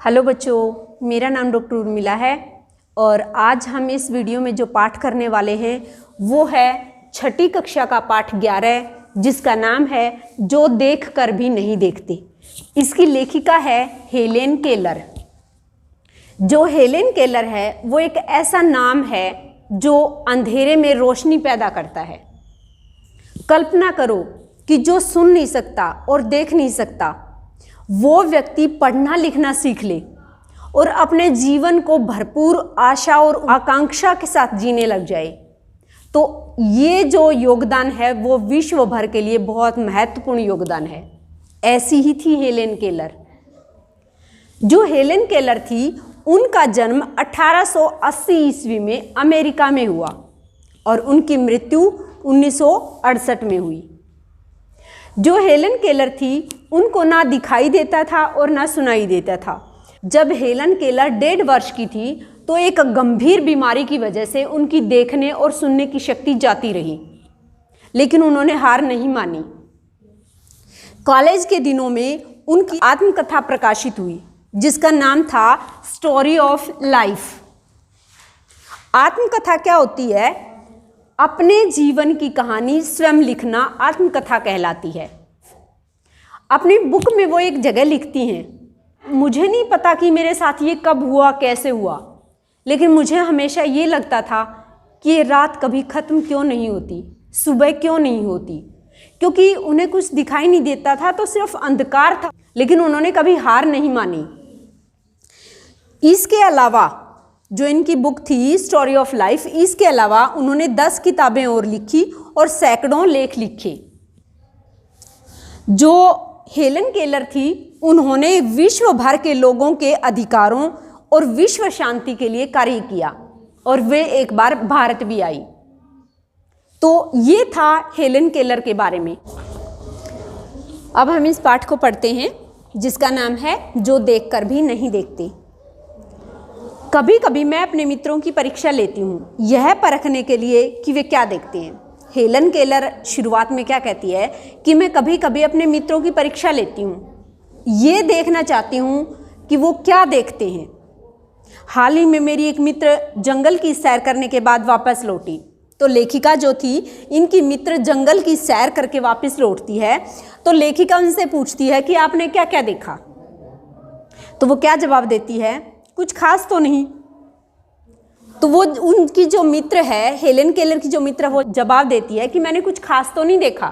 Hello बच्चों, मेरा नाम डॉक्टर उर्मिला है और आज हम इस वीडियो में जो पाठ करने वाले हैं वो है छठी कक्षा का पाठ 11 जिसका नाम है जो देख कर भी नहीं देखते। इसकी लेखिका है हेलेन केलर। जो हेलेन केलर है वो एक ऐसा नाम है जो अंधेरे में रोशनी पैदा करता है। कल्पना करो कि जो सुन नहीं सकता और देख नहीं सकता वो व्यक्ति पढ़ना लिखना सीख ले और अपने जीवन को भरपूर आशा और आकांक्षा के साथ जीने लग जाए, तो ये जो योगदान है वो विश्व भर के लिए बहुत महत्वपूर्ण योगदान है। ऐसी ही थी हेलेन केलर। जो हेलेन केलर थी उनका जन्म 1880 ईस्वी में अमेरिका में हुआ और उनकी मृत्यु 1968 में हुई। जो हेलेन केलर थी उनको ना दिखाई देता था और ना सुनाई देता था। जब हेलेन केलर 1.5 वर्ष की थी तो एक गंभीर बीमारी की वजह से उनकी देखने और सुनने की शक्ति जाती रही, लेकिन उन्होंने हार नहीं मानी। कॉलेज के दिनों में उनकी आत्मकथा प्रकाशित हुई जिसका नाम था स्टोरी ऑफ लाइफ। आत्मकथा क्या होती है? अपने जीवन की कहानी स्वयं लिखना आत्मकथा कहलाती है। अपनी बुक में वो एक जगह लिखती हैं, मुझे नहीं पता कि मेरे साथ ये कब हुआ, कैसे हुआ, लेकिन मुझे हमेशा ये लगता था कि ये रात कभी ख़त्म क्यों नहीं होती, सुबह क्यों नहीं होती, क्योंकि उन्हें कुछ दिखाई नहीं देता था, तो सिर्फ अंधकार था, लेकिन उन्होंने कभी हार नहीं मानी। इसके अलावा जो इनकी बुक थी स्टोरी ऑफ लाइफ, इसके अलावा उन्होंने 10 किताबें और लिखी और सैकड़ों लेख लिखे। जो हेलेन केलर थी उन्होंने विश्व भर के लोगों के अधिकारों और विश्व शांति के लिए कार्य किया और वे एक बार भारत भी आई। तो ये था हेलेन केलर के बारे में। अब हम इस पाठ को पढ़ते हैं जिसका नाम है जो देखकर भी नहीं देखते। कभी कभी मैं अपने मित्रों की परीक्षा लेती हूँ यह परखने के लिए कि वे क्या देखते हैं। हेलेन केलर शुरुआत में क्या कहती है कि मैं कभी कभी अपने मित्रों की परीक्षा लेती हूँ, ये देखना चाहती हूँ कि वो क्या देखते हैं। हाल ही में मेरी एक मित्र जंगल की सैर करने के बाद वापस लौटी, तो लेखिका जो थी इनकी मित्र जंगल की सैर करके वापस लौटती है, तो लेखिका उनसे पूछती है कि आपने क्या क्या देखा। तो वो क्या जवाब देती है? कुछ खास तो नहीं। तो वो उनकी जो मित्र है, हेलेन केलर की जो मित्र, वो जवाब देती है कि मैंने कुछ खास तो नहीं देखा।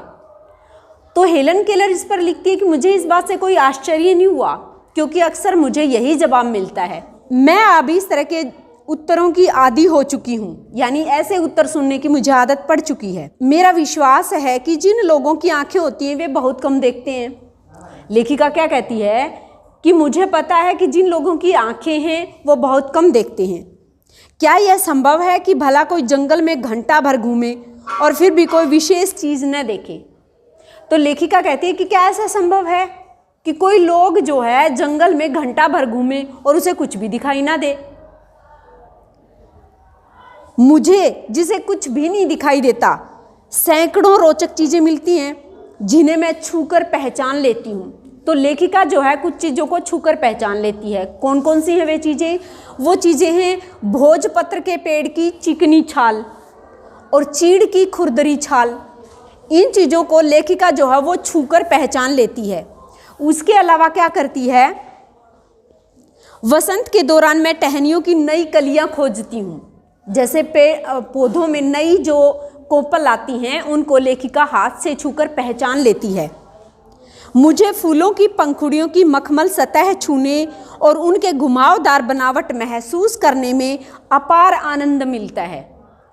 तो हेलेन केलर इस पर लिखती है कि मुझे इस बात से कोई आश्चर्य नहीं हुआ, क्योंकि अक्सर मुझे यही जवाब मिलता है। मैं अब इस तरह के उत्तरों की आदी हो चुकी हूँ, यानी ऐसे उत्तर सुनने की मुझे आदत पड़ चुकी है। मेरा विश्वास है कि जिन लोगों की आंखें होती हैं वे बहुत कम देखते हैं। लेखिका क्या कहती है कि मुझे पता है कि जिन लोगों की आंखें हैं वो बहुत कम देखते हैं। क्या यह संभव है कि भला कोई जंगल में घंटा भर घूमे और फिर भी कोई विशेष चीज़ न देखे? तो लेखिका कहती है कि क्या ऐसा संभव है कि कोई लोग जो है जंगल में घंटा भर घूमे और उसे कुछ भी दिखाई ना दे? मुझे, जिसे कुछ भी नहीं दिखाई देता, सैकड़ों रोचक चीज़ें मिलती हैं जिन्हें मैं छूकर पहचान लेती हूँ। तो लेखिका जो है कुछ चीज़ों को छूकर पहचान लेती है। कौन कौन सी हैं वे चीज़ें? वो चीज़ें हैं भोजपत्र के पेड़ की चिकनी छाल और चीड़ की खुरदरी छाल। इन चीज़ों को लेखिका जो है वो छूकर पहचान लेती है। उसके अलावा क्या करती है? वसंत के दौरान मैं टहनियों की नई कलियां खोजती हूँ। जैसे पौधों में नई जो कोपल आती हैं उनको लेखिका हाथ से छूकर पहचान लेती है। मुझे फूलों की पंखुड़ियों की मखमल सतह छूने और उनके घुमावदार बनावट महसूस करने में अपार आनंद मिलता है।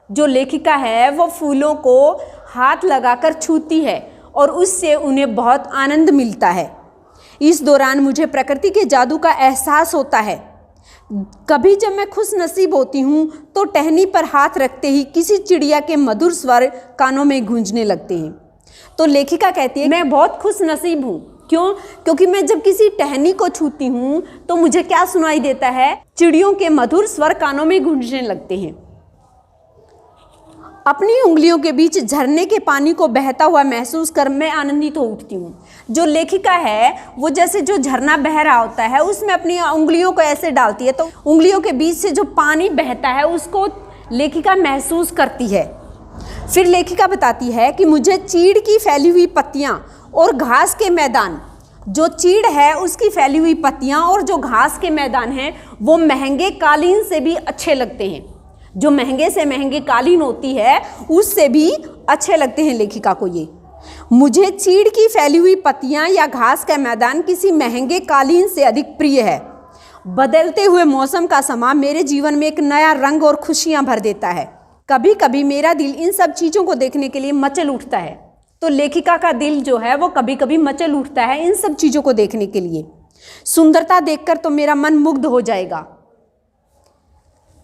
जो लेखिका है वो फूलों को हाथ लगाकर छूती है और उससे उन्हें बहुत आनंद मिलता है। इस दौरान मुझे प्रकृति के जादू का एहसास होता है। कभी जब मैं खुश नसीब होती हूँ तो टहनी पर हाथ रखते ही किसी चिड़िया के मधुर स्वर कानों में गूंजने लगते हैं। तो लेखिका कहती है मैं बहुत खुश नसीब हूँ। क्यों? क्योंकि मैं जब किसी टहनी को छूती हूँ तो मुझे क्या सुनाई देता है? चिड़ियों के मधुर स्वर कानों में गूंजने लगते हैं। अपनी उंगलियों के बीच झरने के पानी को बहता हुआ महसूस कर मैं आनंदित हो उठती हूँ। जो लेखिका है वो जैसे जो झरना बह रहा होता है उसमें अपनी उंगलियों को ऐसे डालती है, तो उंगलियों के बीच से जो पानी बहता है उसको लेखिका महसूस करती है। फिर लेखिका बताती है कि मुझे चीड़ की फैली हुई पत्तियाँ और घास के मैदान, जो चीड़ है उसकी फैली हुई पत्तियाँ और जो घास के मैदान हैं वो महंगे कालीन से भी अच्छे लगते हैं। जो महंगे से महंगे कालीन होती है उससे भी अच्छे लगते हैं लेखिका को ये। मुझे चीड़ की फैली हुई पत्तियां या घास का मैदान किसी महंगे कालीन से अधिक प्रिय है। बदलते हुए मौसम का समा मेरे जीवन में एक नया रंग और खुशियां भर देता है। कभी कभी मेरा दिल इन सब चीज़ों को देखने के लिए मचल उठता है। तो लेखिका का दिल जो है वो कभी कभी मचल उठता है इन सब चीज़ों को देखने के लिए। सुंदरता देखकर तो मेरा मन मुग्ध हो जाएगा,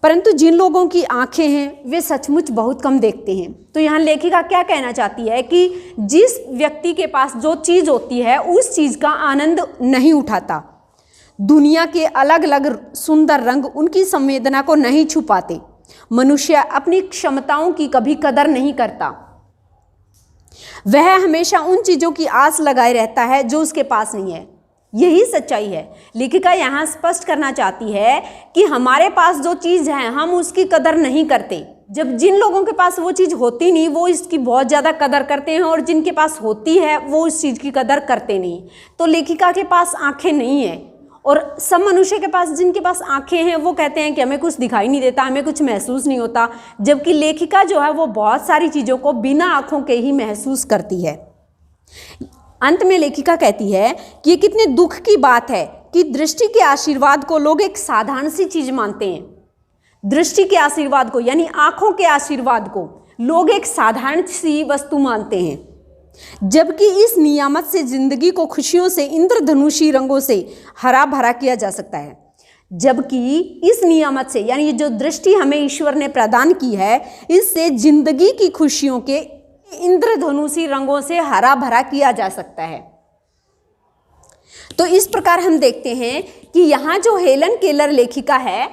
परंतु जिन लोगों की आंखें हैं वे सचमुच बहुत कम देखते हैं। तो यहाँ लेखिका क्या कहना चाहती है कि जिस व्यक्ति के पास जो चीज़ होती है उस चीज़ का आनंद नहीं उठाता। दुनिया के अलग अलग सुंदर रंग उनकी संवेदना को नहीं छुपाते। मनुष्य अपनी क्षमताओं की कभी कदर नहीं करता। वह हमेशा उन चीज़ों की आस लगाए रहता है जो उसके पास नहीं है। यही सच्चाई है। लेखिका यहाँ स्पष्ट करना चाहती है कि हमारे पास जो चीज़ है हम उसकी कदर नहीं करते। जब जिन लोगों के पास वो चीज़ होती नहीं वो इसकी बहुत ज़्यादा कदर करते हैं, और जिनके पास होती है वो उस चीज़ की कदर करते नहीं। तो लेखिका के पास आंखें नहीं है, और सब मनुष्य के पास जिनके पास आंखें हैं वो कहते हैं कि हमें कुछ दिखाई नहीं देता, हमें कुछ महसूस नहीं होता। जबकि लेखिका जो है वो बहुत सारी चीज़ों को बिना आँखों के ही महसूस करती है। अंत में लेखिका कहती है कि ये कितने दुख की बात है कि दृष्टि के आशीर्वाद को लोग एक साधारण सी चीज़ मानते हैं। दृष्टि के आशीर्वाद को यानी आँखों के आशीर्वाद को लोग एक साधारण सी वस्तु मानते हैं, जबकि इस नियामत से जिंदगी को खुशियों से इंद्रधनुषी रंगों से हरा भरा किया जा सकता है। जबकि इस नियामत से यानी जो दृष्टि हमें ईश्वर ने प्रदान की है, इससे जिंदगी की खुशियों के इंद्रधनुषी रंगों से हरा भरा किया जा सकता है। तो इस प्रकार हम देखते हैं कि यहाँ जो हेलन केलर लेखिका है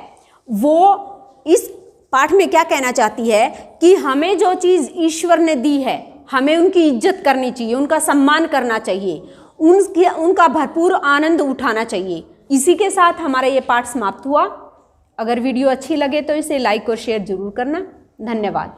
वो इस पाठ में क्या कहना चाहती है कि हमें जो चीज़ ईश्वर ने दी है हमें उनकी इज्जत करनी चाहिए, उनका सम्मान करना चाहिए, उनका भरपूर आनंद उठाना चाहिए। इसी के साथ हमारा ये पाठ समाप्त हुआ। अगर वीडियो अच्छी लगे तो इसे लाइक और शेयर जरूर करना। धन्यवाद।